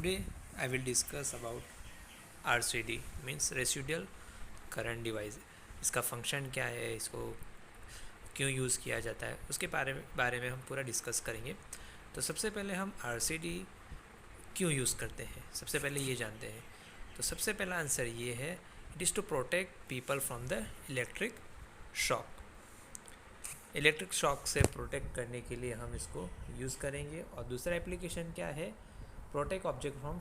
Today I will discuss about RCD means residual current device. इसका function क्या है, इसको क्यों यूज़ किया जाता है, उसके बारे में हम पूरा डिस्कस करेंगे। तो सबसे पहले हम RCD क्यों यूज़ करते हैं, सबसे पहले ये जानते हैं। तो सबसे पहला आंसर ये है, it is to protect people from the electric shock. Electric shock से प्रोटेक्ट करने के लिए हम इसको यूज़ करेंगे। और दूसरा एप्लीकेशन क्या है, protect object from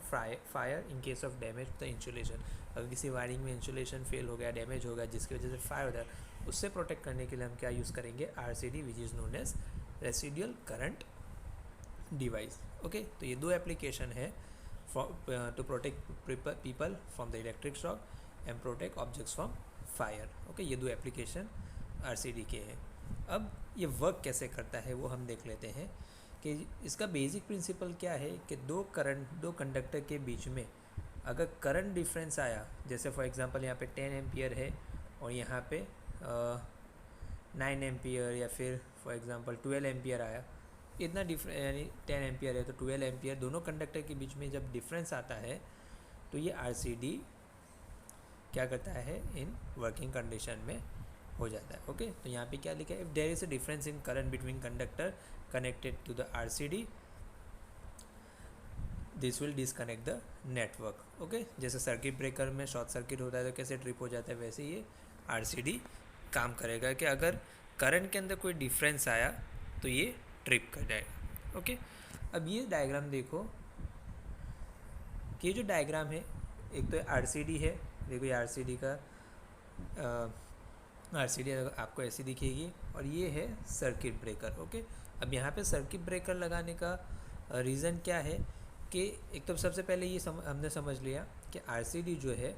fire in case of damage the insulation. अगर किसी वायरिंग में इंसुलेशन फेल हो गया, डैमेज हो गया, जिसकी वजह से फायर होता है, उससे प्रोटेक्ट करने के लिए हम क्या यूज़ करेंगे, RCD which is known as residual current device. Okay, तो ये दो एप्लीकेशन है to protect people from the electric shock and protect objects from fire. Okay, ये दो एप्लीकेशन RCD के हैं। अब ये वर्क कैसे करता है वो हम देख लेते हैं कि इसका बेसिक प्रिंसिपल क्या है कि दो कंडक्टर के बीच में अगर करंट डिफरेंस आया, जैसे फॉर एग्जांपल यहाँ पे 10 एम्पियर है और यहाँ पे 9 एम्पियर या फिर फॉर एग्जांपल 12 एम्पियर आया, इतना यानी 10 एम्पियर है तो 12 एम्पियर, दोनों कंडक्टर के बीच में जब डिफरेंस आता है तो ये RCD क्या करता है, इन वर्किंग कंडीशन में हो जाता है। ओके, तो यहाँ पे क्या लिखा है, if there is a difference in current between conductor connected to the RCD this will disconnect the network. Okay, जैसे सर्किट ब्रेकर में शॉर्ट सर्किट होता है तो कैसे ट्रिप हो जाता है, वैसे ये RCD काम करेगा कि अगर करंट के अंदर कोई डिफरेंस आया तो ये ट्रिप कर जाएगा। ओके, अब ये डायग्राम देखो कि ये जो डायग्राम है, एक तो RCD है, देखो ये RCD का RCD आपको ऐसी दिखेगी, और ये है सर्किट ब्रेकर। ओके, अब यहाँ पे सर्किट ब्रेकर लगाने का रीज़न क्या है कि एक तो सबसे पहले ये हमने समझ लिया कि RCD जो है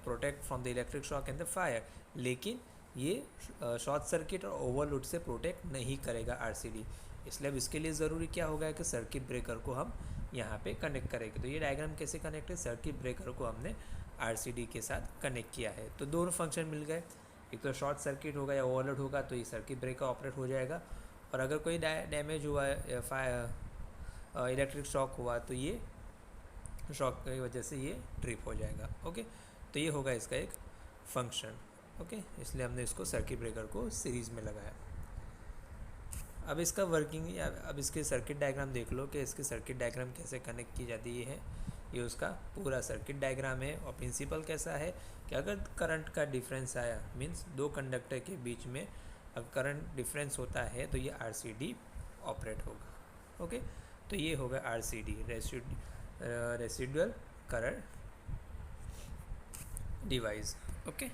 protect from the electric shock and the fire, लेकिन ये शॉर्ट सर्किट और ओवरलोड से प्रोटेक्ट नहीं करेगा RCD। इसलिए अब इसके लिए ज़रूरी क्या होगा कि सर्किट ब्रेकर को हम यहाँ पे कनेक्ट करेंगे। तो ये डायग्राम कैसे कनेक्ट है, सर्किट ब्रेकर को हमने RCD के साथ कनेक्ट किया है, तो दोनों फंक्शन मिल गए। एक तो शॉर्ट सर्किट होगा या ओवरलोड होगा तो ये सर्किट ब्रेकर ऑपरेट हो जाएगा, और अगर कोई डैमेज हुआ या इलेक्ट्रिक शॉक हुआ तो ये शॉक की वजह से ये ट्रिप हो जाएगा। ओके, तो ये होगा इसका एक फंक्शन। ओके, इसलिए हमने इसको सर्किट ब्रेकर को सीरीज़ में लगाया। अब इसका वर्किंग या अब इसके सर्किट डायग्राम देख लो कि इसके सर्किट डायग्राम कैसे कनेक्ट की जाती है। ये उसका पूरा सर्किट डायग्राम है, और प्रिंसिपल कैसा है कि अगर करंट का डिफरेंस आया, मीन्स दो कंडक्टर के बीच में अगर करंट डिफरेंस होता है तो ये RCD ऑपरेट होगा। ओके, तो ये होगा RCD residual current device. Okay.